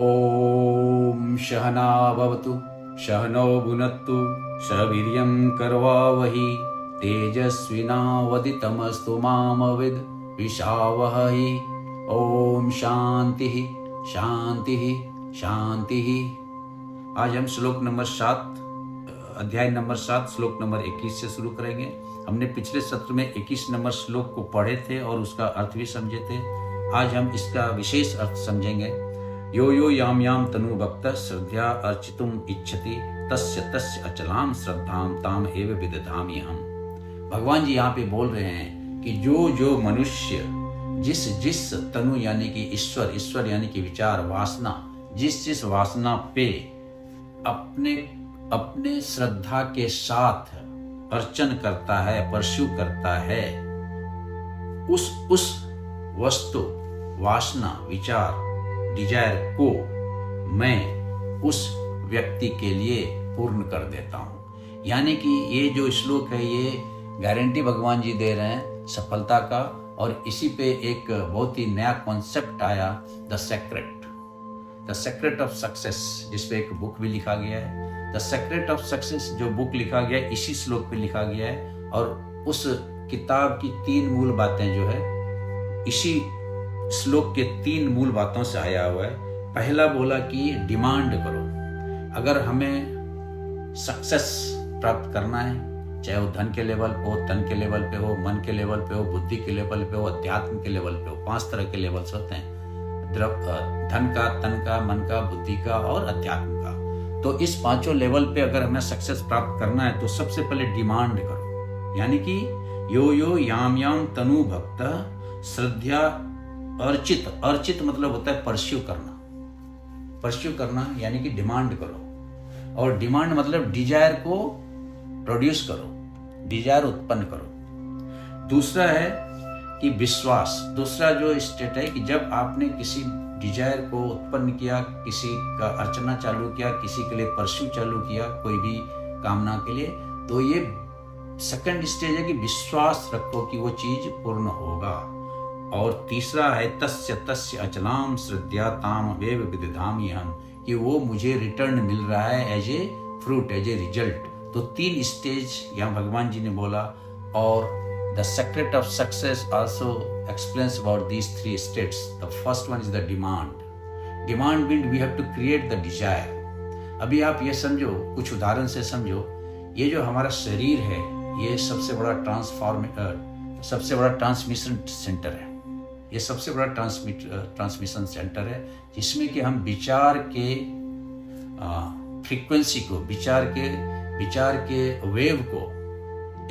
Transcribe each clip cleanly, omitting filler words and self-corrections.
ओम सहना भवतु सहनौ भुनक्तु सह वीर्यं करवावहि तेजस्विनावदितमस्तु मामविद् विषावहै। ओम शांति शांति शांति। आज हम श्लोक नंबर 7 अध्याय नंबर 7 श्लोक नंबर 21 से शुरू करेंगे। हमने पिछले सत्र में 21 नंबर श्लोक को पढ़े थे और उसका अर्थ भी समझे थे। आज हम इसका विशेष अर्थ समझेंगे। यो यो याम याम तनु भक्त श्रद्धा अर्चितुम इच्छति तस्य तस्य अचलाम श्रद्धाम ताम एव विदधामि हम। भगवान जी यहाँ पे बोल रहे हैं कि जो जो मनुष्य जिस जिस तनु यानी कि ईश्वर, ईश्वर यानी कि विचार, वासना, जिस जिस वासना पे अपने अपने श्रद्धा के साथ अर्चन करता है, परस्यू करता है, उस वस्तु, वासना, विचार, डिजायर को मैं उस व्यक्ति के लिए पूर्ण कर देता हूं। यानी कि ये जो श्लोक है ये गारंटी भगवान जी दे रहे हैं सफलता का। और इसी पे एक बहुत ही नया कॉन्सेप्ट आया, द सेक्रेट ऑफ सक्सेस, जिसपे एक बुक भी लिखा गया है। द सेक्रेट ऑफ सक्सेस जो बुक लिखा गया है इसी श्लोक पे लिखा गया है। और उस किताब की 3 मूल बातें जो है इसी श्लोक के 3 मूल बातों से आया हुआ है। पहला बोला कि डिमांड करो। अगर हमें सक्सेस प्राप्त करना है, चाहे वो धन के लेवल पे हो, तन के लेवल पे हो, मन के लेवल पे हो, बुद्धि के लेवल पे हो, अध्यात्म के लेवल पे हो, 5 तरह के लेवल्स होते हैं, धन का, तन का, मन का, बुद्धि का और अध्यात्म का। तो इस 5 लेवल पे अगर हमें सक्सेस प्राप्त करना है तो सबसे पहले डिमांड करो। यानी कि यो यो याम याम तनु भक्त श्रद्धा अर्चित। अर्चित मतलब होता है परस्यू करना, परस्यू करना यानी कि डिमांड करो। और डिमांड मतलब डिजायर को प्रोड्यूस करो, डिजायर उत्पन्न करो। दूसरा है कि विश्वास। दूसरा जो स्टेट है कि जब आपने किसी डिजायर को उत्पन्न किया, किसी का अर्चना चालू किया, किसी के लिए परस्यू चालू किया, कोई भी कामना के लिए, तो ये सेकंड स्टेज है कि विश्वास रखो कि वो चीज पूर्ण होगा। और तीसरा है तस्य तस्य अचलाम श्रद्धा ताम वेव विदधामि हम, कि वो मुझे रिटर्न मिल रहा है as a fruit, as a result. तो 3 स्टेज यहाँ भगवान जी ने बोला। और the secret of success also explains about these 3 states. The first one is the demand. Demand means we have to create the desire. अभी आप ये समझो, कुछ उदाहरण से समझो, ये जो हमारा शरीर है ये सबसे बड़ा ट्रांसमिशन सेंटर है। ये सबसे बड़ा ट्रांसमिशन सेंटर है जिसमें कि हम विचार के फ्रीक्वेंसी को, विचार के वेव को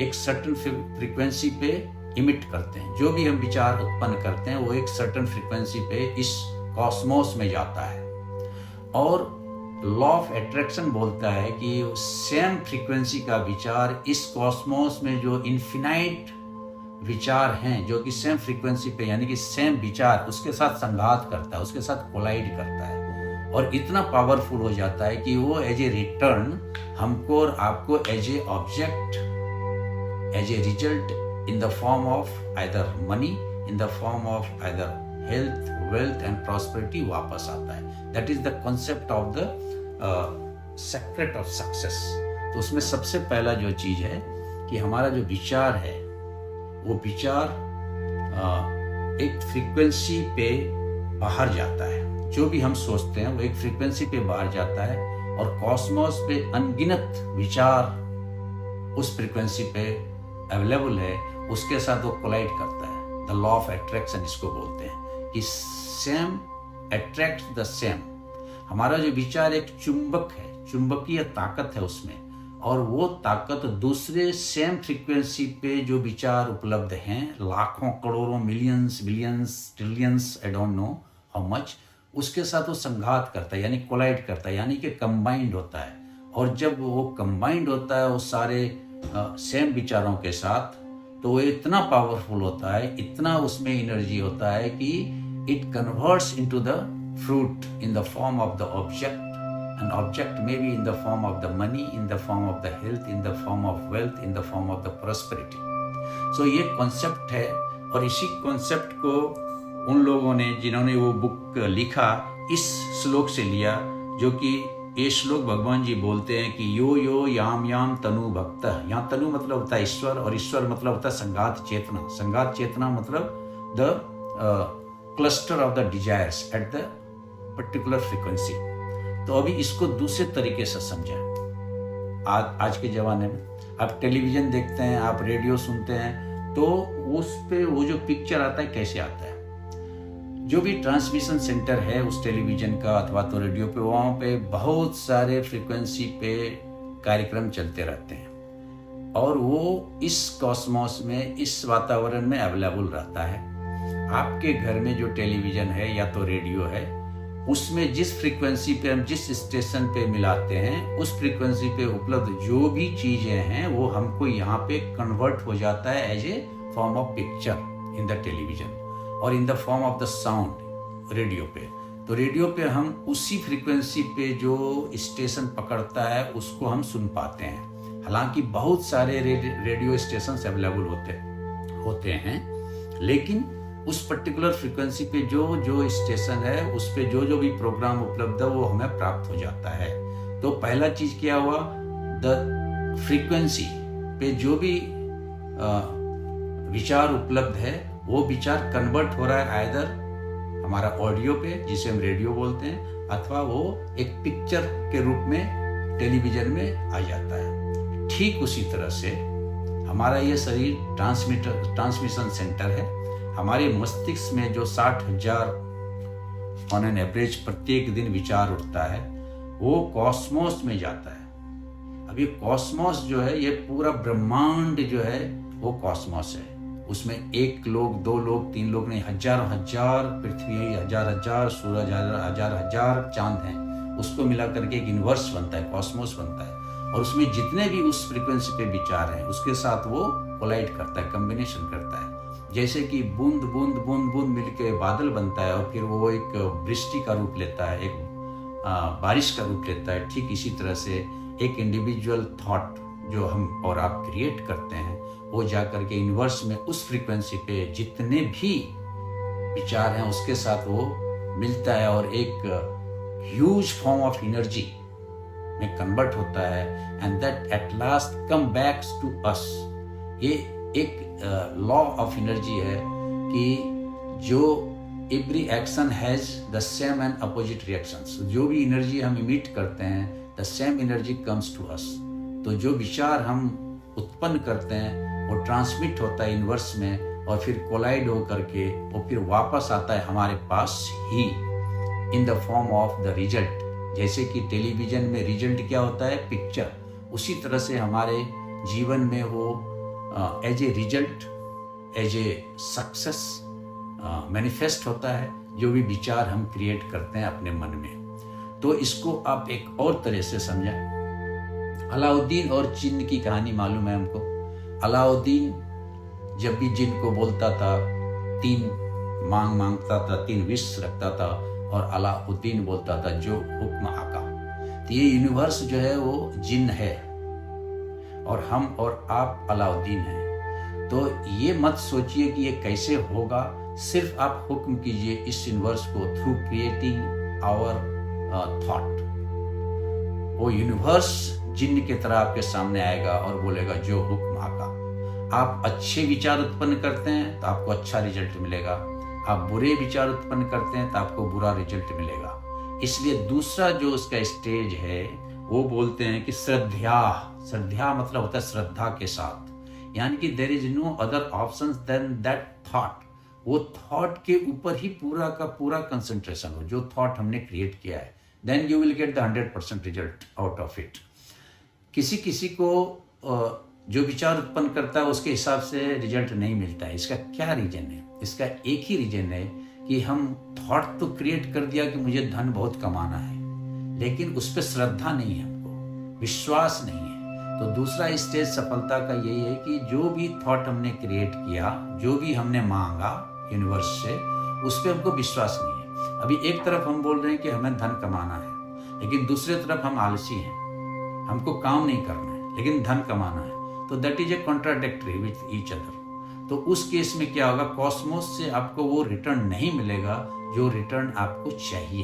एक सर्टेन फ्रीक्वेंसी पे इमिट करते हैं। जो भी हम विचार उत्पन्न करते हैं वो एक सर्टेन फ्रीक्वेंसी पे इस कॉस्मोस में जाता है। और लॉ ऑफ अट्रैक्शन बोलता है कि सेम फ्रीक्वेंसी का विचार इस कॉस्मोस में जो इन्फिनाइट विचार हैं, जो कि सेम फ्रीक्वेंसी पे यानी कि सेम विचार उसके साथ संघात करता है, उसके साथ कोलाइड करता है और इतना पावरफुल हो जाता है कि वो एज ए रिटर्न हमको और आपको as a object, as a result in the form of either money, in the form of either health, wealth and prosperity वापस आता है। That is the concept of the secret of success. तो उसमें सबसे पहला जो चीज है कि हमारा जो विचार है वो विचार एक फ्रीक्वेंसी पे बाहर जाता है। जो भी हम सोचते हैं वो एक फ्रीक्वेंसी पे बाहर जाता है और कॉस्मोस पे अनगिनत विचार उस फ्रीक्वेंसी पे अवेलेबल है, उसके साथ वो कोलाइड करता है। द लॉ ऑफ अट्रैक्शन इसको बोलते हैं कि सेम अट्रैक्ट द सेम। हमारा जो विचार एक चुंबक है, चुंबकीय ताकत है उसमें, और वो ताकत दूसरे सेम फ्रीक्वेंसी पे जो विचार उपलब्ध हैं, लाखों, करोड़ों, millions, billions, trillions, I don't know how much, उसके साथ वो संघात करता है यानी कोलाइड करता है, यानी कि कंबाइंड होता है। और जब वो कंबाइंड होता है उस सारे सेम विचारों के साथ, तो वो इतना पावरफुल होता है, इतना उसमें एनर्जी होता है कि it converts into the fruit in the form of the object. An object may be in the form of the money, in the form of the health, in the form of wealth, in the form of the prosperity. So ये concept है और इसी concept को उन लोगों ने जिन्होंने वो बुक लिखा इस श्लोक से लिया, जो कि ये श्लोक भगवान जी बोलते हैं कि यो यो याम याम तनु भक्त। यहाँ तनु मतलब होता है ईश्वर, और ईश्वर मतलब होता है संगात चेतना। संगात चेतना मतलब the cluster of the desires at the particular frequency. तो अभी इसको दूसरे तरीके से समझें। आज के ज़माने में आप टेलीविज़न देखते हैं, आप रेडियो सुनते हैं, तो उस पे वो जो पिक्चर आता है कैसे आता है, जो भी ट्रांसमिशन सेंटर है उस टेलीविज़न का अथवा तो रेडियो पे, वहाँ पे बहुत सारे फ्रीक्वेंसी पे कार्यक्रम चलते रहते हैं और वो इस कॉस्मोस में, इस वातावरण में अवेलेबल रहता है। आपके घर में जो टेलीविज़न है या तो रेडियो है, उसमें जिस फ्रीक्वेंसी पे हम जिस स्टेशन पे मिलाते हैं, उस फ्रीक्वेंसी पे उपलब्ध जो भी चीज़ें हैं वो हमको यहाँ पे कन्वर्ट हो जाता है as a form of picture in the television और in the form of the sound radio पे। तो रेडियो पे हम उसी फ्रीक्वेंसी पे जो स्टेशन पकड़ता है उसको हम सुन पाते हैं। हालांकि बहुत सारे रेडियो स्टेशन अवेलेबल होते हैं, लेकिन उस पर्टिकुलर फ्रीक्वेंसी पे जो स्टेशन है उस पे जो भी प्रोग्राम उपलब्ध है वो हमें प्राप्त हो जाता है। तो पहला चीज क्या हुआ, द फ्रीक्वेंसी पे जो भी विचार उपलब्ध है वो विचार कन्वर्ट हो रहा है आइदर हमारा ऑडियो पे, जिसे हम रेडियो बोलते हैं, अथवा वो एक पिक्चर के रूप में टेलीविजन में आ जाता है। ठीक उसी तरह से हमारा ये शरीर ट्रांसमिशन सेंटर है। हमारे मस्तिष्क में जो 60,000 ऑन एन एवरेज प्रत्येक दिन विचार उठता है, वो कॉस्मोस में जाता है। अब ये कॉस्मोस जो है, ये पूरा ब्रह्मांड जो है वो कॉस्मोस है। उसमें 1 लोग, 2 लोग, 3 लोग नहीं, हजार पृथ्वी, हजार सूरज, हजार चांद हैं। उसको मिला करके एक यूनिवर्स बनता है, कॉस्मोस बनता है। और उसमें जितने भी उस फ्रीक्वेंसी पे विचार हैं उसके साथ वो कोलाइड करता है, कॉम्बिनेशन करता है। जैसे कि बूंद बूंद बूंद बूंद मिलके बादल बनता है और फिर वो एक वृष्टि का रूप लेता है, एक बारिश का रूप लेता है। ठीक इसी तरह से एक इंडिविजुअल थॉट जो हम और आप क्रिएट करते हैं, वो जा करके यूनिवर्स में उस फ्रीक्वेंसी पे जितने भी विचार हैं उसके साथ वो मिलता है और एक ह्यूज फॉर्म ऑफ एनर्जी में कन्वर्ट होता है, and that at last come backs to us. ये एक लॉ ऑफ एनर्जी है कि जो every action has the same and opposite reactions. जो भी एनर्जी हम इमिट करते हैं, the same energy comes to us. तो जो विचार हम उत्पन्न करते हैं वो ट्रांसमिट होता है यूनिवर्स में और फिर कोलाइड हो करके वो फिर वापस आता है हमारे पास ही in the form of the result. जैसे कि टेलीविजन में रिजल्ट क्या होता है, पिक्चर, उसी तरह से हमारे जीवन में वो as a result, as a success manifest होता है जो भी विचार हम क्रिएट करते हैं अपने मन में। तो इसको आप एक और तरह से समझें। अलाउद्दीन और जिन्न की कहानी मालूम है हमको। अलाउद्दीन जब भी जिन्न को बोलता था, 3 मांगता था, 3 विश रखता था, और अलाउद्दीन बोलता था जो हुक्म आका। तो ये यूनिवर्स जो है वो जिन्न है और हम और आप अलाउद्दीन हैं। तो ये मत सोचिए कि ये कैसे होगा, सिर्फ आप हुक्म कीजिए इस यूनिवर्स को थ्रू क्रिएटिंग आवर थॉट। वो यूनिवर्स जिन्न की तरह आपके सामने आएगा और बोलेगा जो हुक्म आका। आप अच्छे विचार उत्पन्न करते हैं तो आपको अच्छा रिजल्ट मिलेगा, आप बुरे विचार उत्पन्न करते हैं तो आपको बुरा रिजल्ट मिलेगा। इसलिए दूसरा जो उसका स्टेज है वो बोलते हैं कि श्रद्धा मतलब होता है श्रद्धा के साथ, यानी कि there is no other option than that thought. वो थॉट के ऊपर ही पूरा का पूरा कंसंट्रेशन हो, जो थॉट हमने क्रिएट किया है, then you will get the 100% result out of it. किसी को जो विचार उत्पन्न करता है उसके हिसाब से रिजल्ट नहीं मिलता है। इसका क्या रीजन है? इसका एक ही रीजन है कि हम थॉट तो क्रिएट कर दिया कि मुझे धन बहुत कमाना है, लेकिन उस पर श्रद्धा नहीं है, हमको विश्वास नहीं है। तो दूसरा स्टेज सफलता का यही है कि जो भी थॉट हमने क्रिएट किया, जो भी हमने मांगा यूनिवर्स से, उस पर हमको विश्वास नहीं है। अभी एक तरफ हम बोल रहे हैं कि हमें धन कमाना है, लेकिन दूसरी तरफ हम आलसी हैं, हमको काम नहीं करना है लेकिन धन कमाना है। तो that is a contradictory with each other. तो उस केस में क्या होगा, कॉस्मोस से आपको वो रिटर्न नहीं मिलेगा जो रिटर्न आपको चाहिए।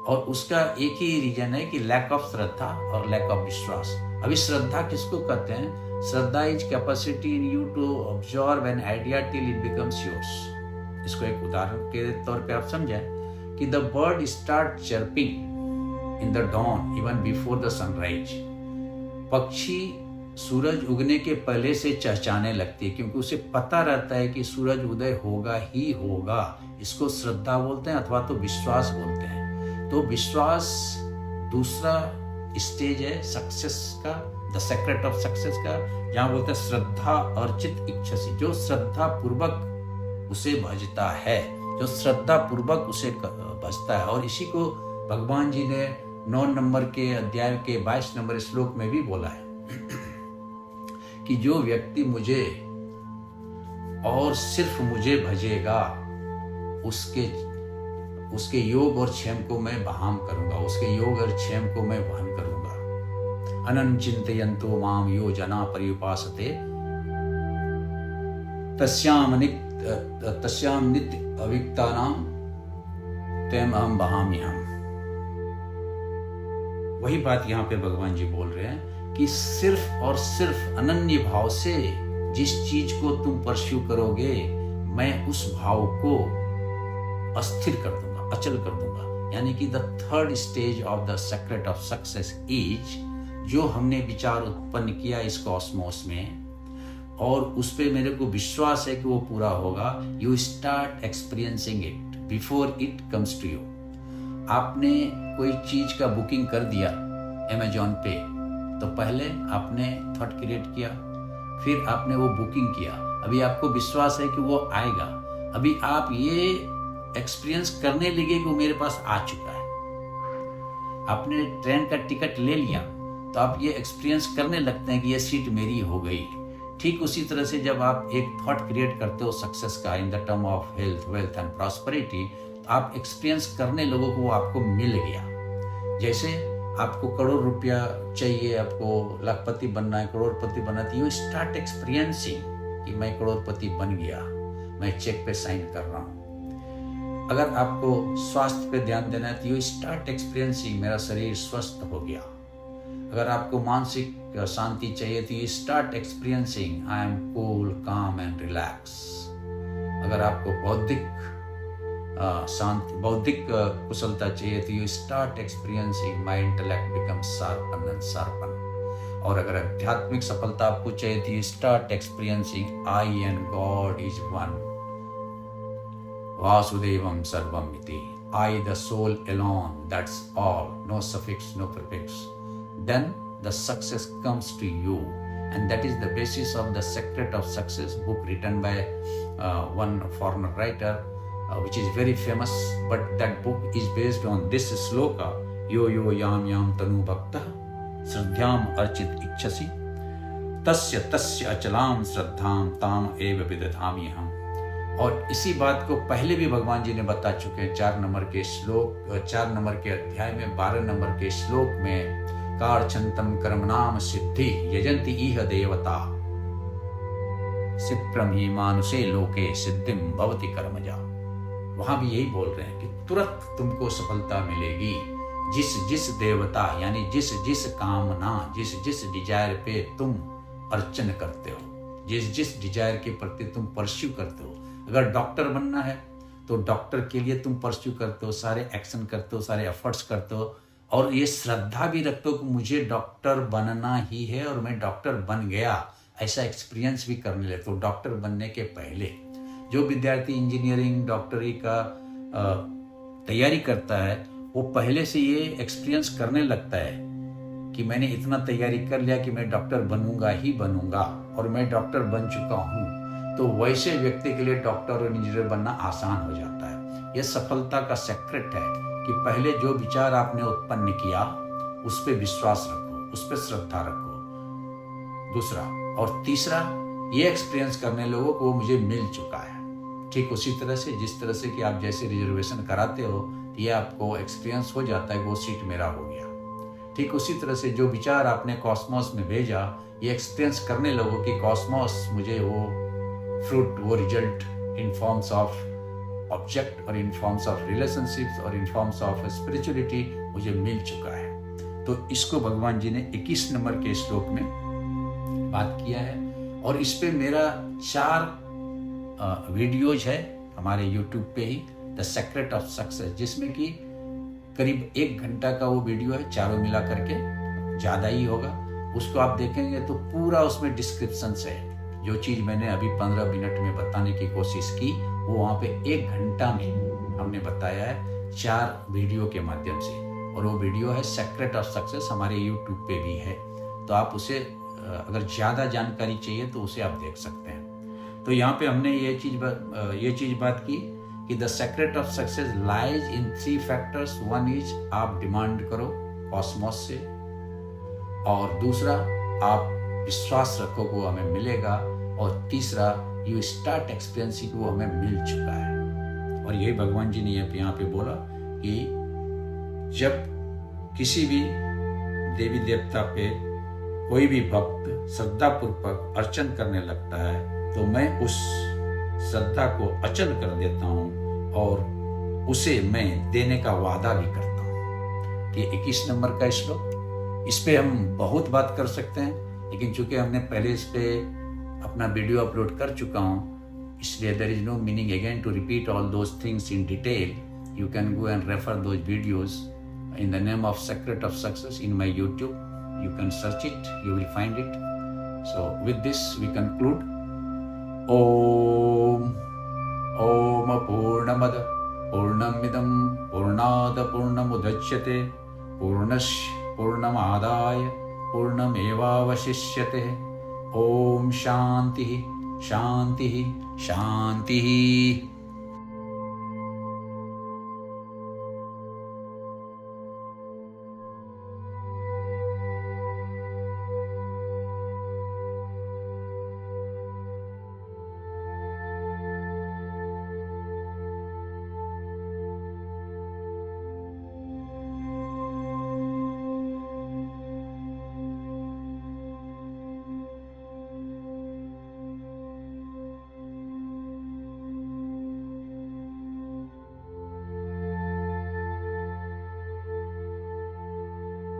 और उसका एक ही रीजन है कि लैक ऑफ श्रद्धा और लैक ऑफ विश्वास। अभी श्रद्धा किसको कहते हैं? श्रद्धा is capacity in you to observe an idea till it becomes yours. इसको एक उदाहरण के तौर पे आप समझें कि the bird start chirping in the dawn even before the sunrise. पक्षी सूरज उगने के पहले से चहचहाने लगती है क्योंकि उसे पता रहता है कि सूरज उदय होगा ही होगा। इसको श्रद्धा बोलते हैं अथवा तो विश्वास बोलते हैं। तो विश्वास दूसरा स्टेज है सक्सेस का, द सीक्रेट ऑफ सक्सेस का, जहां बोलते हैं श्रद्धा अर्चित इच्छसी। जो श्रद्धा पूर्वक उसे भजता है, जो श्रद्धा पूर्वक उसे भजता है। और इसी को भगवान जी ने 9 नंबर के अध्याय के 22 नंबर श्लोक में भी बोला है कि जो व्यक्ति मुझे और सिर्फ मुझे भजेगा उसके योग और क्षेम को मैं बहाम करूंगा, उसके योग और क्षेम को मैं वहन करूंगा। अनंत चिंतयन्तो माम यो जना पर्युपासते तस्याम नित्य अविक्तानाम तेम अहम बहाम्यहम्। वही बात यहाँ पे भगवान जी बोल रहे हैं कि सिर्फ और सिर्फ अनन्य भाव से जिस चीज को तुम परस्यू करोगे, मैं उस भाव को अस्थिर कर दूंगा, अचल कर दूंगा। यानी कि the third stage of the secret of success is, जो हमने विचार उत्पन्न किया इस कॉस्मोस में और उस पे मेरे को विश्वास है कि वो पूरा होगा, you start experiencing it before it comes to you. आपने कोई चीज का बुकिंग कर दिया अमेजॉन पे, तो पहले आपने थॉट क्रिएट किया, फिर आपने वो बुकिंग किया, अभी आपको विश्वास है कि वो आएगा, अभी आप ये एक्सपीरियंस करने लगे कि वो मेरे पास आ चुका है। आपने ट्रेन का टिकट ले लिया तो आप ये एक्सपीरियंस करने लगते हैं कि ये सीट मेरी हो गई। ठीक उसी तरह से जब आप एक थॉट क्रिएट करते हो सक्सेस का in the term of health, wealth and prosperity, तो आप एक्सपीरियंस करने लोगों को वो आपको मिल गया। जैसे आपको करोड़ रुपया चाहिए, आपको लाखपति बनना है, करोड़पति बनना है, यू स्टार्ट एक्सपीरियंसिंग कि मैं करोड़पति बन गया, मैं चेक पे साइन कर रहा हूँ। अगर आपको स्वास्थ्य पे ध्यान देना है तो यू स्टार्ट एक्सपीरियंसिंग मेरा शरीर स्वस्थ हो गया। अगर आपको मानसिक शांति चाहिए तो you start experiencing I am cool, काम एंड रिलैक्स। अगर आपको बौद्धिक कुशलता चाहिए तो you start experiencing my intellect become sharpen and sharpen. और अगर आध्यात्मिक सफलता आपको चाहिए तो you start experiencing I and God is one, Vasudevam Sarvam Iti. I, the soul alone, that's all. No suffix, no prefix. Then the success comes to you. And that is the basis of the Secret of Success book written by one foreigner writer, which is very famous. But that book is based on this sloka. Yo yo yam yam tanu bhakta sradhyam archit ikchasi tasya tasya achalam sradham tam eva vidadhami ham। और इसी बात को पहले भी भगवान जी ने बता चुके हैं 4 नंबर के अध्याय में 12 नंबर के श्लोक में, कार्चंतम कर्मनाम सिद्धि यजंति इह देवता सिप्रम ही मानुषे लोके सिद्धिम भवति कर्मजा। वहां भी यही बोल रहे हैं कि तुरंत तुमको सफलता मिलेगी। जिस देवता यानी जिस कामना, जिस डिजायर पे तुम अर्चन करते हो, जिस डिजायर के प्रति तुम परस्यू करते हो। अगर डॉक्टर बनना है तो डॉक्टर के लिए तुम परस्यू करते हो, सारे एक्शन करते हो, सारे एफर्ट्स करते हो, और ये श्रद्धा भी रखते हो कि मुझे डॉक्टर बनना ही है और मैं डॉक्टर बन गया, ऐसा एक्सपीरियंस भी करने लगते हो। डॉक्टर बनने के पहले जो विद्यार्थी इंजीनियरिंग डॉक्टरी का तैयारी करता है, वो पहले से ये एक्सपीरियंस करने लगता है कि मैंने इतना तैयारी कर लिया कि मैं डॉक्टर बनूंगा ही बनूंगा और मैं डॉक्टर बन चुका हूँ। तो वैसे व्यक्ति के लिए डॉक्टर और इंजीनियर बनना आसान हो जाता है। यह सफलता का सीक्रेट है कि पहले जो विचार आपने उत्पन्न किया उस पर विश्वास रखो, उस पर श्रद्धा रखो। दूसरा और तीसरा, ये एक्सपीरियंस करने लोगों को मुझे मिल चुका है। ठीक उसी तरह से जिस तरह से कि आप जैसे रिजर्वेशन कराते हो, ये आपको एक्सपीरियंस हो जाता है कि वो सीट मेरा हो गया। ठीक उसी तरह से जो विचार आपने कॉस्मोस में भेजा, ये एक्सपीरियंस करने लोगों की कॉस्मोस मुझे वो फ्रूट, वो result in forms of object और इन फॉर्म्स ऑफ रिलेशनशिप्स और इन फॉर्म्स ऑफ स्पिरिचुअलिटी मुझे मिल चुका है। तो इसको भगवान जी ने 21 नंबर के श्लोक में बात किया है। और इस पे मेरा 4 वीडियोज है हमारे यूट्यूब पे ही, द सीक्रेट ऑफ सक्सेस, जिसमें कि करीब 1 घंटा का वो वीडियो है, चारों मिला करके, ज़्यादा ही होगा। उसको आप देखेंगे तो पूरा उसमें डिस्क्रिप्शन है। जो चीज़ मैंने अभी 15 मिनट में बताने की कोशिश की वो वहाँ पे 1 घंटा में हमने बताया है 4 वीडियो के माध्यम से। और वो वीडियो है सीक्रेट ऑफ सक्सेस, हमारे यूट्यूब पे भी है। तो आप उसे अगर ज़्यादा जानकारी चाहिए तो उसे आप देख सकते हैं। तो यहाँ पे हमने ये चीज़ बात की कि the secret of success lies in 3 factors. 1 is आप डिमांड करो कॉस्मोस से, और दूसरा आप विश्वास रखो को हमें मिलेगा, और तीसरा यू स्टार्ट एक्सपीरियंसिंग वो हमें मिल चुका है। और यही भगवान जी ने यहाँ पे बोला कि जब किसी भी देवी देवता पे कोई भी भक्त श्रद्धापूर्वक अर्चन करने लगता है तो मैं उस श्रद्धा को अचल कर देता हूँ और उसे मैं देने का वादा भी करता हूँ। ये 21 नंबर का श्लोक, इस पे हम बहुत बात कर सकते हैं, लेकिन चूंकि हमने पहले इस पे अपना वीडियो अपलोड कर चुका हूँ, इसलिए there is no meaning again to repeat all those things in detail. You can go and refer those videos in the name of secret of success in my YouTube. You can search it, you will find it. So with this we conclude. Om Purnamada Purnamidam Purnada Purnamudachyate Purnasya Purnamadaya Purnamevavashishyate. Om Shanti Shanti Shanti.